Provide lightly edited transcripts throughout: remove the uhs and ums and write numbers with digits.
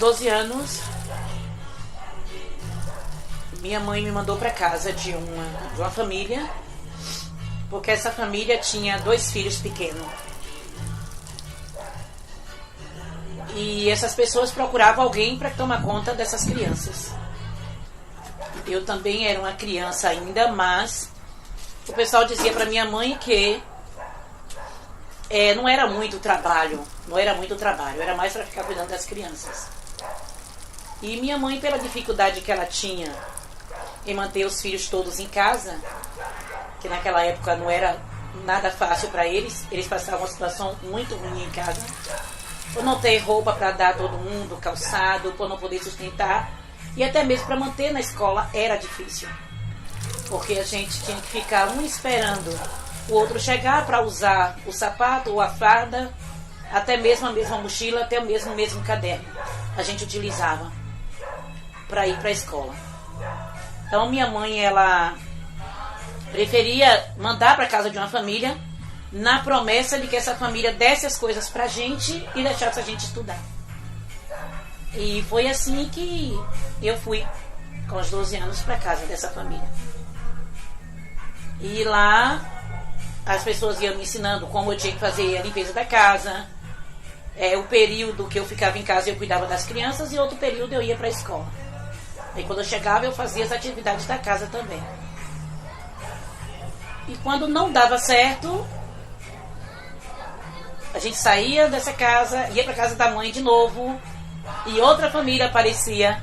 12 anos, minha mãe me mandou para casa de uma família, porque essa família tinha 2 filhos pequenos. E essas pessoas procuravam alguém para tomar conta dessas crianças. Eu também era uma criança ainda, mas o pessoal dizia para minha mãe que não era muito trabalho, era mais para ficar cuidando das crianças. E minha mãe, pela dificuldade que ela tinha em manter os filhos todos em casa, que naquela época não era nada fácil para eles passavam uma situação muito ruim em casa, por não ter roupa para dar a todo mundo, calçado, por não poder sustentar, e até mesmo para manter na escola era difícil, porque a gente tinha que ficar um esperando o outro chegar para usar o sapato ou a farda, até mesmo a mesma mochila, até mesmo o mesmo caderno a gente utilizava para ir para a escola. Então minha mãe, ela preferia mandar para casa de uma família na promessa de que essa família desse as coisas pra gente e deixasse a gente estudar. E foi assim que eu fui, com os 12 anos, para casa dessa família. E lá as pessoas iam me ensinando como eu tinha que fazer a limpeza da casa. O período que eu ficava em casa eu cuidava das crianças e outro período eu ia para a escola. E quando eu chegava eu fazia as atividades da casa também. E quando não dava certo, a gente saía dessa casa, ia para casa da mãe de novo, e outra família aparecia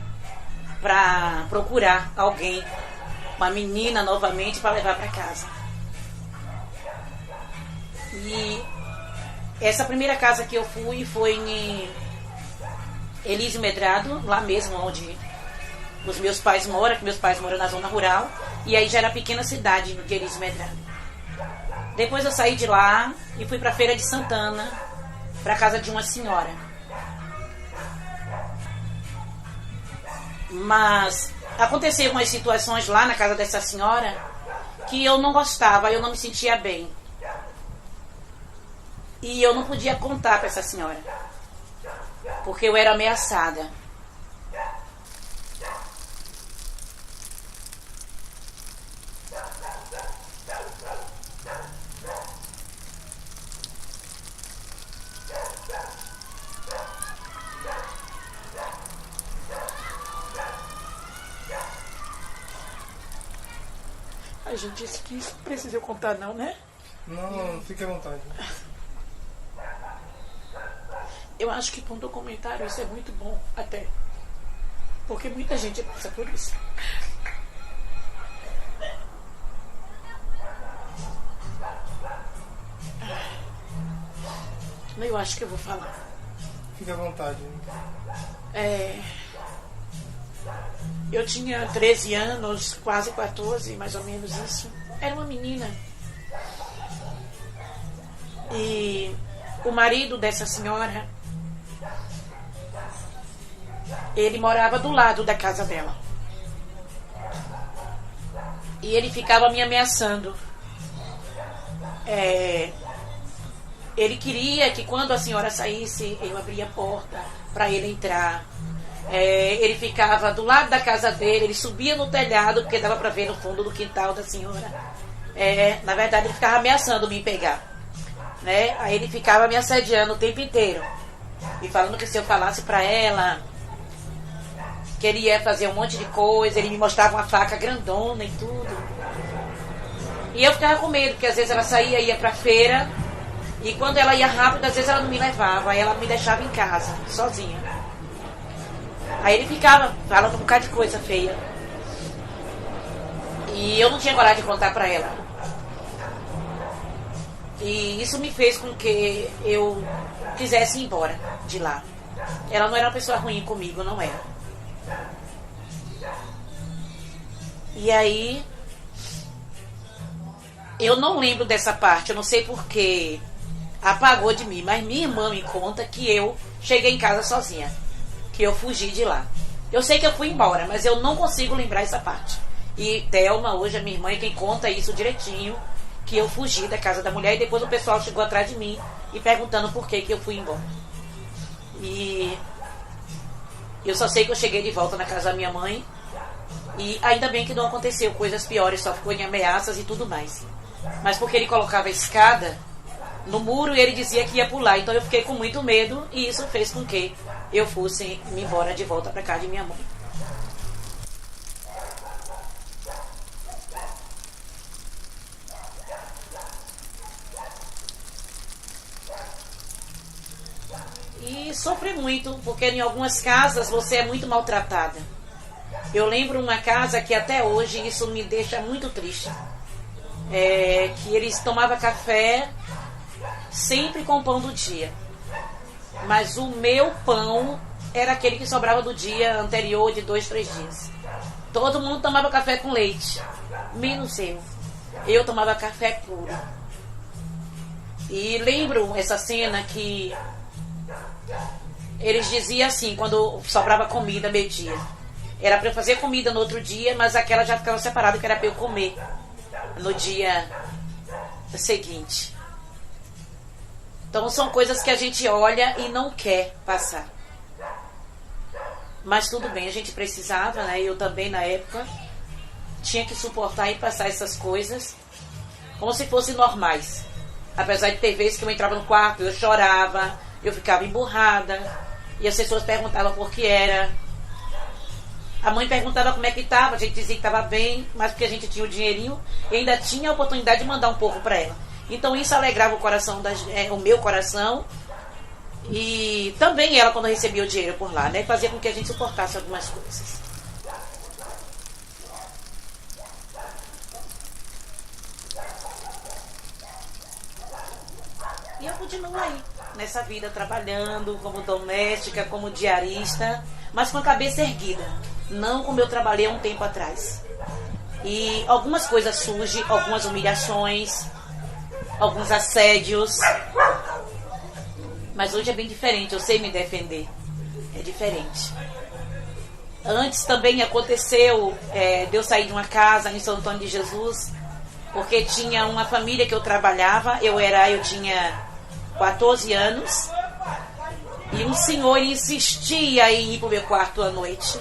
para procurar alguém, uma menina novamente, para levar para casa. E essa primeira casa que eu fui foi em Elísio Medrado, lá mesmo onde os meus pais moram, que meus pais moram na zona rural, e aí já era pequena cidade de Elísio Medrado. Depois eu saí de lá e fui para a Feira de Santana, para a casa de uma senhora. Mas aconteceram umas situações lá na casa dessa senhora que eu não gostava, eu não me sentia bem. E eu não podia contar para essa senhora, porque eu era ameaçada. A gente disse que isso não precisa eu contar não, né? Não, fique à vontade. Eu acho que para um documentário isso é muito bom, até. Porque muita gente passa por isso. Eu acho que eu vou falar. Fique à vontade. Eu tinha 13 anos, quase 14, mais ou menos isso. Era uma menina. E o marido dessa senhora, ele morava do lado da casa dela. E ele ficava me ameaçando. Ele queria que quando a senhora saísse, eu abria a porta para ele entrar. Ele ficava do lado da casa dele, ele subia no telhado, porque dava para ver no fundo do quintal da senhora. Na verdade, ele ficava ameaçando me pegar. Né? Aí ele ficava me assediando o tempo inteiro. E falando que se eu falasse para ela que ele ia fazer um monte de coisa, ele me mostrava uma faca grandona e tudo. E eu ficava com medo, porque às vezes ela saía, ia pra feira, e quando ela ia rápido, às vezes ela não me levava, aí ela me deixava em casa, sozinha. Aí ele ficava falando um bocado de coisa feia. E eu não tinha coragem de contar pra ela. E isso me fez com que eu quisesse ir embora de lá. Ela não era uma pessoa ruim comigo, não era. E aí, eu não lembro dessa parte, eu não sei porque apagou de mim, mas minha irmã me conta que eu cheguei em casa sozinha, que eu fugi de lá. Eu sei que eu fui embora, mas eu não consigo lembrar essa parte. E Thelma, hoje a minha irmã, é quem conta isso direitinho, que eu fugi da casa da mulher, e depois o pessoal chegou atrás de mim e perguntando por que eu fui embora. E Eu só sei que eu cheguei de volta na casa da minha mãe e ainda bem que não aconteceu coisas piores, só ficou em ameaças e tudo mais. Mas porque ele colocava a escada no muro e ele dizia que ia pular, então eu fiquei com muito medo e isso fez com que eu fosse me embora de volta para casa de minha mãe. E sofri muito, porque em algumas casas você é muito maltratada. Eu lembro uma casa que até hoje isso me deixa muito triste. Que eles tomavam café sempre com o pão do dia. Mas o meu pão era aquele que sobrava do dia anterior, de 2, 3 dias. Todo mundo tomava café com leite, menos eu. Eu tomava café puro. E lembro essa cena que eles diziam assim, quando sobrava comida meio-dia. Era para eu fazer comida no outro dia, mas aquela já ficava separada, que era para eu comer no dia seguinte. Então são coisas que a gente olha e não quer passar. Mas tudo bem, a gente precisava, né? Eu também na época tinha que suportar e passar essas coisas como se fossem normais. Apesar de ter vezes que eu entrava no quarto, eu chorava, eu ficava emburrada e as pessoas perguntavam por que era. A mãe perguntava como é que estava, a gente dizia que estava bem, mas porque a gente tinha o dinheirinho e ainda tinha a oportunidade de mandar um pouco para ela. Então isso alegrava o coração, o meu coração, e também ela quando recebia o dinheiro por lá, né? Fazia com que a gente suportasse algumas coisas. E eu continuo aí, nessa vida, trabalhando como doméstica, como diarista, mas com a cabeça erguida. Não como eu trabalhei há um tempo atrás. E algumas coisas surgem, algumas humilhações, alguns assédios. Mas hoje é bem diferente, eu sei me defender. É diferente. Antes também aconteceu de eu sair de uma casa em São Antônio de Jesus, porque tinha uma família que eu trabalhava, eu tinha 14 anos, e um senhor insistia em ir para o meu quarto à noite.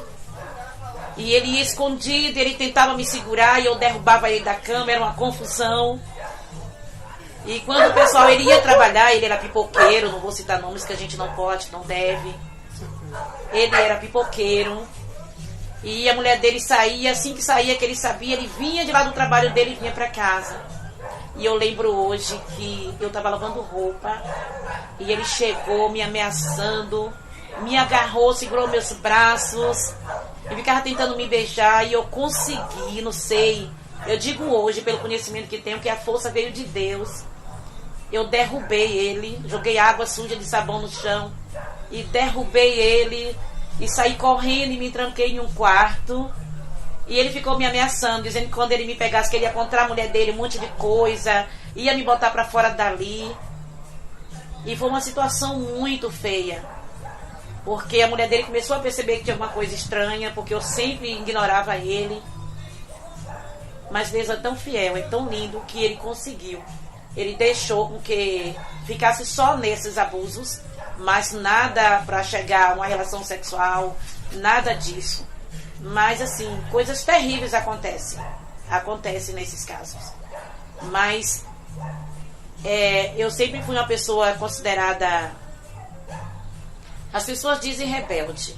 E ele ia escondido, ele tentava me segurar e eu derrubava ele da cama, era uma confusão. E quando o pessoal ele ia trabalhar, ele era pipoqueiro, não vou citar nomes que a gente não pode, não deve. Ele era pipoqueiro. E a mulher dele saía, assim que saía, que ele sabia, ele vinha de lá do trabalho dele e vinha para casa. E eu lembro hoje que eu estava lavando roupa e ele chegou me ameaçando, me agarrou, segurou meus braços e ficava tentando me beijar e eu consegui, não sei. Eu digo hoje, pelo conhecimento que tenho, que a força veio de Deus. Eu derrubei ele, joguei água suja de sabão no chão e derrubei ele e saí correndo e me tranquei em um quarto. E ele ficou me ameaçando, dizendo que quando ele me pegasse, que ele ia contar a mulher dele, um monte de coisa, ia me botar pra fora dali. E foi uma situação muito feia, porque a mulher dele começou a perceber que tinha alguma coisa estranha, porque eu sempre ignorava ele. Mas Deus é tão fiel, é tão lindo, que ele conseguiu. Ele deixou com que ficasse só nesses abusos, mas nada para chegar a uma relação sexual, nada disso. Mas assim, coisas terríveis acontecem nesses casos. Mas eu sempre fui uma pessoa considerada, as pessoas dizem rebelde.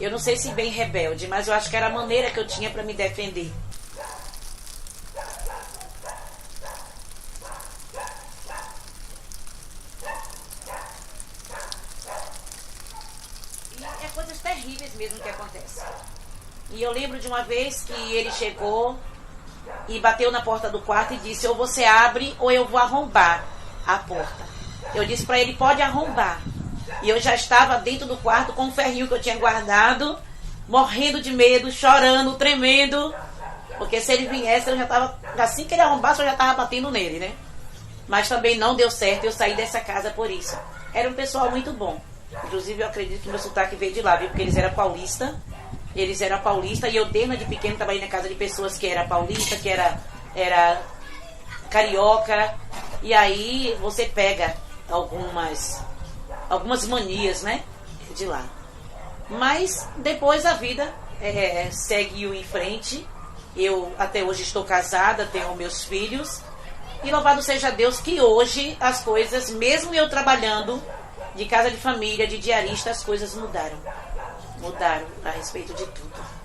Eu não sei se bem rebelde, mas eu acho que era a maneira que eu tinha para me defender. Coisas terríveis mesmo que acontecem. E eu lembro de uma vez que ele chegou e bateu na porta do quarto e disse: ou você abre ou eu vou arrombar a porta. Eu disse para ele: pode arrombar. E eu já estava dentro do quarto com um ferrinho que eu tinha guardado, morrendo de medo, chorando, tremendo, porque se ele viesse, eu já estava, assim que ele arrombasse, eu já estava batendo nele, né? Mas também não deu certo, eu saí dessa casa por isso. Era um pessoal muito bom. Inclusive eu acredito que meu sotaque veio de lá, viu? Porque eles eram paulistas e eu desde de pequeno trabalhei na casa de pessoas que era paulista, que era carioca, e aí você pega algumas manias, né, de lá. Mas depois a vida seguiu em frente. Eu até hoje estou casada, tenho meus filhos. E louvado seja Deus que hoje as coisas, mesmo eu trabalhando de casa de família, de diarista, as coisas mudaram. Mudaram a respeito de tudo.